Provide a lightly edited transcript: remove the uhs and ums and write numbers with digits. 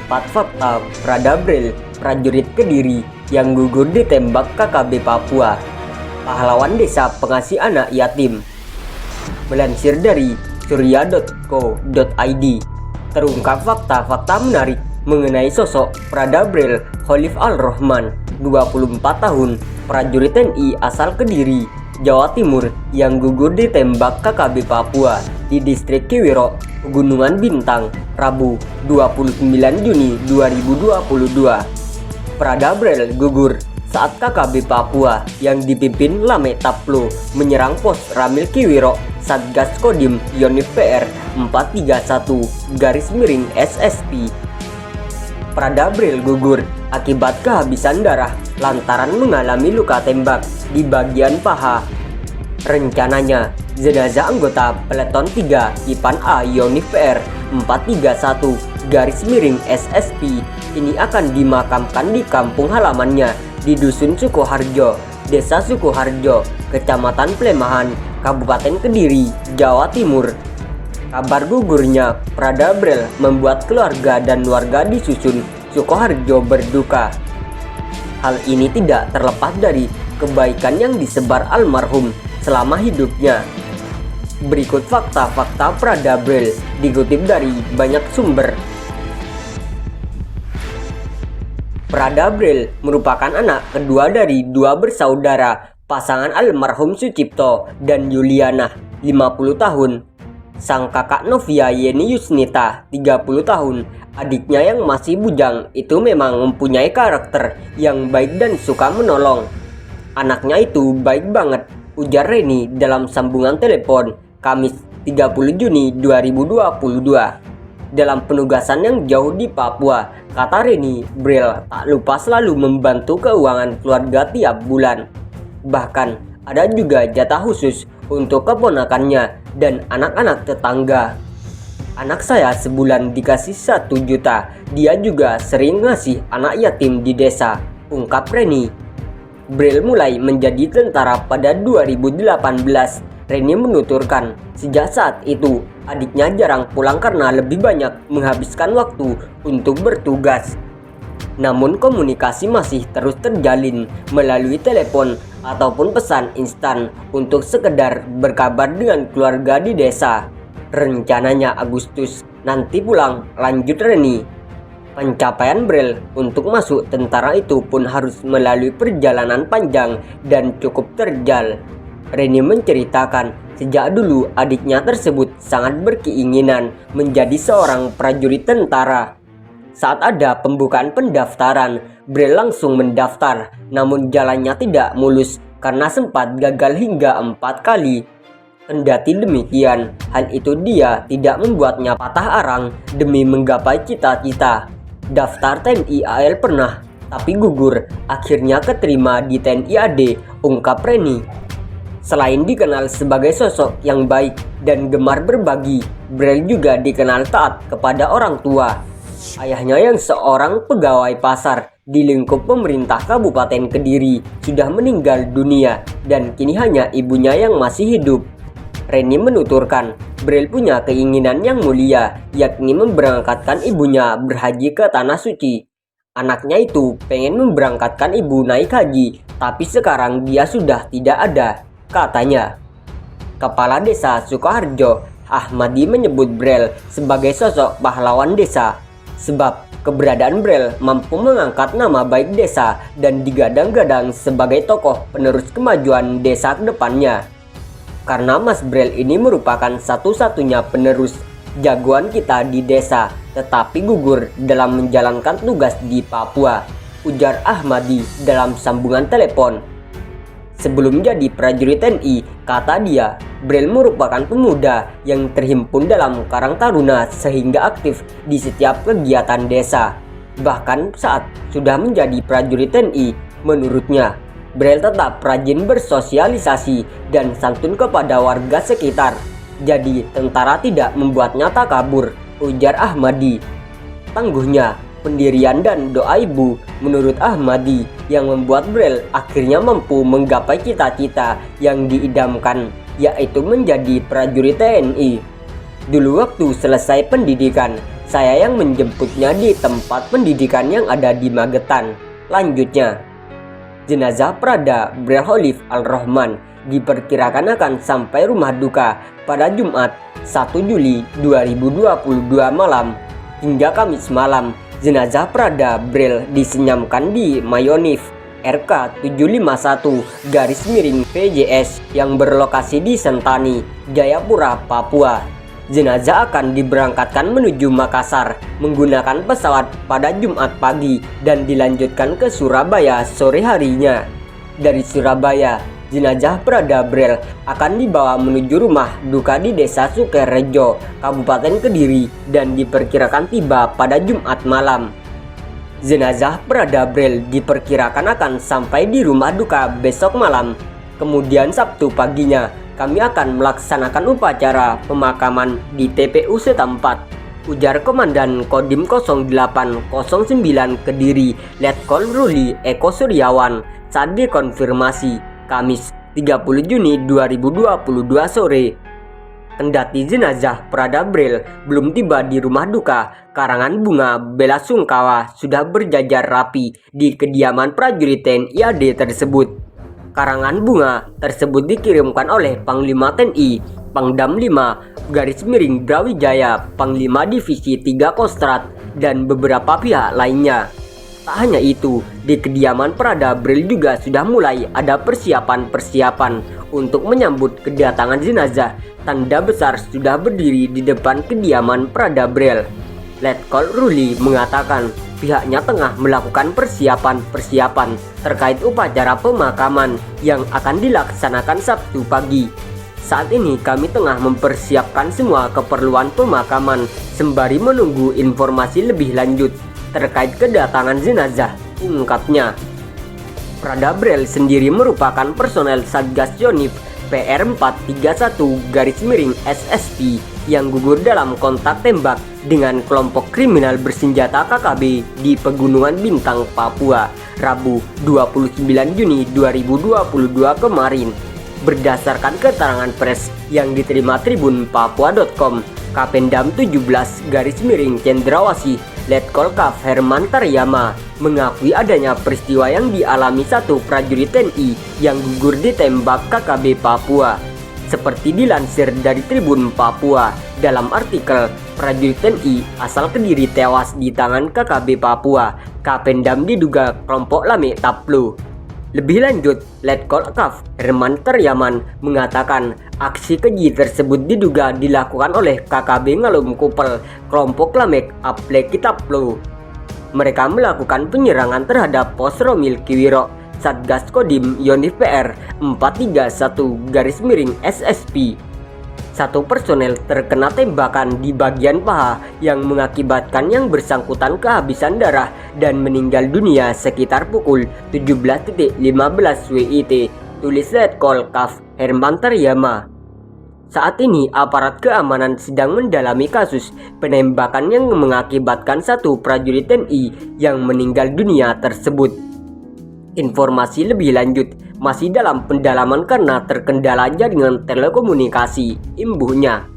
4 fakta Prada Brel, prajurit Kediri yang gugur ditembak KKB Papua. Pahlawan desa pengasih anak yatim. Melansir dari surya.co.id, terungkap fakta-fakta menarik mengenai sosok Prada Brel Khalif Al-Rahman, 24 tahun, prajurit TNI asal Kediri, Jawa Timur yang gugur ditembak KKB Papua di distrik Kiwirok, Pegunungan Bintang, Rabu 29 Juni 2022. Prada Brel gugur saat KKB Papua yang dipimpin Lame Taplo menyerang pos Ramil Kiwirok Satgas Kodim Yonif PR 431-SSP. Prada Brel gugur akibat kehabisan darah lantaran mengalami luka tembak di bagian paha. Rencananya, jenazah anggota Peleton 3 Ipan A Yonif PR 431-SSP ini akan dimakamkan di kampung halamannya di Dusun Sukoharjo, Desa Sukoharjo, Kecamatan Plemahan, Kabupaten Kediri, Jawa Timur. Kabar gugurnya Prada Brel membuat keluarga dan warga di Susun Sukoharjo berduka. Hal ini tidak terlepas dari kebaikan yang disebar almarhum selama hidupnya. Berikut fakta-fakta Prada Brel dikutip dari banyak sumber. Prada Brel merupakan anak kedua dari dua bersaudara pasangan almarhum Sucipto dan Yuliana, 50 tahun. Sang kakak Novia Yeni Yusnita, 30 tahun. Adiknya yang masih bujang itu memang mempunyai karakter yang baik dan suka menolong. Anaknya itu baik banget, ujar Reni dalam sambungan telepon Kamis 30 Juni 2022. Dalam penugasan yang jauh di Papua, kata Reni, Brel tak lupa selalu membantu keuangan keluarga tiap bulan. Bahkan ada juga jatah khusus untuk keponakannya dan anak-anak tetangga. Anak saya sebulan dikasih 1 juta, dia juga sering ngasih anak yatim di desa, ungkap Reni. Brel mulai menjadi tentara pada 2018. Reni menuturkan, sejak saat itu adiknya jarang pulang karena lebih banyak menghabiskan waktu untuk bertugas. Namun komunikasi masih terus terjalin melalui telepon ataupun pesan instan untuk sekedar berkabar dengan keluarga di desa. Rencananya Agustus nanti pulang, lanjut Reni. Pencapaian Brel untuk masuk tentara itu pun harus melalui perjalanan panjang dan cukup terjal. Reni menceritakan, sejak dulu adiknya tersebut sangat berkeinginan menjadi seorang prajurit tentara. Saat ada pembukaan pendaftaran, Brel langsung mendaftar, namun jalannya tidak mulus karena sempat gagal hingga 4 kali. Kendati demikian, hal itu dia tidak membuatnya patah arang demi menggapai cita-cita. Daftar TNI AL pernah, tapi gugur, akhirnya keterima di TNI AD, ungkap Reni. Selain dikenal sebagai sosok yang baik dan gemar berbagi, Brel juga dikenal taat kepada orang tua. Ayahnya yang seorang pegawai pasar di lingkup pemerintah Kabupaten Kediri sudah meninggal dunia dan kini hanya ibunya yang masih hidup. Reni menuturkan, Brel punya keinginan yang mulia, yakni memberangkatkan ibunya berhaji ke Tanah Suci. Anaknya itu pengen memberangkatkan ibu naik haji, tapi sekarang dia sudah tidak ada, katanya. Kepala Desa Sukoharjo, Ahmadi, menyebut Brel sebagai sosok pahlawan desa, sebab keberadaan Brel mampu mengangkat nama baik desa dan digadang-gadang sebagai tokoh penerus kemajuan desa ke depannya. Karena Mas Brel ini merupakan satu-satunya penerus jagoan kita di desa, tetapi gugur dalam menjalankan tugas di Papua, ujar Ahmadi dalam sambungan telepon. Sebelum jadi prajurit TNI, kata dia, Brel merupakan pemuda yang terhimpun dalam Karang Taruna sehingga aktif di setiap kegiatan desa. Bahkan saat sudah menjadi prajurit TNI, menurutnya, Brel tetap rajin bersosialisasi dan santun kepada warga sekitar. Jadi tentara tidak membuatnya takabur, ujar Ahmadi. Tangguhnya pendirian dan doa ibu menurut Ahmadi yang membuat Brel akhirnya mampu menggapai cita-cita yang diidamkan, yaitu menjadi prajurit TNI. Dulu waktu selesai pendidikan, Saya yang menjemputnya di tempat pendidikan yang ada di Magetan. Lanjutnya, jenazah Prada Bril Khalif Al-Rahman diperkirakan akan sampai rumah duka pada Jumat 1 Juli 2022 malam. Hingga Kamis malam, jenazah Prada Bril disenyamkan di Mayonif RK 751-VJS yang berlokasi di Sentani, Jayapura, Papua. Jenazah akan diberangkatkan menuju Makassar menggunakan pesawat pada Jumat pagi dan dilanjutkan ke Surabaya sore harinya. Dari Surabaya, jenazah Prada Bril akan dibawa menuju rumah duka di Desa Sukerejo, Kabupaten Kediri dan diperkirakan tiba pada Jumat malam. Jenazah Prada Bril diperkirakan akan sampai di rumah duka besok malam. Kemudian Sabtu paginya, kami akan melaksanakan upacara pemakaman di TPU setempat, ujar Komandan Kodim 0809 Kediri, Letkol Ruli Eko Suryawan saat dikonfirmasi Kamis 30 Juni 2022 sore. Kendati jenazah Prada Bril belum tiba di rumah duka, karangan bunga bela sungkawa sudah berjajar rapi di kediaman prajurit TNI AD tersebut. Karangan bunga tersebut dikirimkan oleh Panglima TNI Pangdam 5 Brawijaya, Panglima Divisi 3 Kostrat, dan beberapa pihak lainnya. Tak hanya itu, di kediaman Prada Bril juga sudah mulai ada persiapan-persiapan untuk menyambut kedatangan jenazah. Tanda besar sudah berdiri di depan kediaman Prada Bril. Letkol Ruli mengatakan pihaknya tengah melakukan persiapan-persiapan terkait upacara pemakaman yang akan dilaksanakan Sabtu pagi. Saat ini kami tengah mempersiapkan semua keperluan pemakaman sembari menunggu informasi lebih lanjut terkait kedatangan jenazah, ungkapnya. Prada Bril sendiri merupakan personel Satgas Yonif PR431-SSP yang gugur dalam kontak tembak dengan kelompok kriminal bersenjata KKB di Pegunungan Bintang, Papua, Rabu 29 Juni 2022 kemarin. Berdasarkan keterangan pers yang diterima Tribun Papua.com, Kapendam 17-Cendrawasih Letkol Kaf Herman Taryama mengakui adanya peristiwa yang dialami satu prajurit TNI yang gugur ditembak KKB Papua. Seperti dilansir dari Tribun Papua, dalam artikel prajurit TNI asal Kediri tewas di tangan KKB Papua, Kapendam diduga kelompok Lame Taplo. Lebih lanjut, Letkol Kaf Herman Taryaman mengatakan aksi keji tersebut diduga dilakukan oleh KKB Ngalum Kupel, kelompok Lamek Apleki Taplo. Mereka melakukan penyerangan terhadap pos Romil Kiwiro, Satgas Kodim Yonif PR 431-SSP. Satu personel terkena tembakan di bagian paha yang mengakibatkan yang bersangkutan kehabisan darah dan meninggal dunia sekitar pukul 17.15 WIT, tulis Letkol Kaf Herman Taryama. Saat ini aparat keamanan sedang mendalami kasus penembakan yang mengakibatkan satu prajurit TNI yang meninggal dunia tersebut. Informasi lebih lanjut masih dalam pendalaman karena terkendala jaringan telekomunikasi, imbuhnya.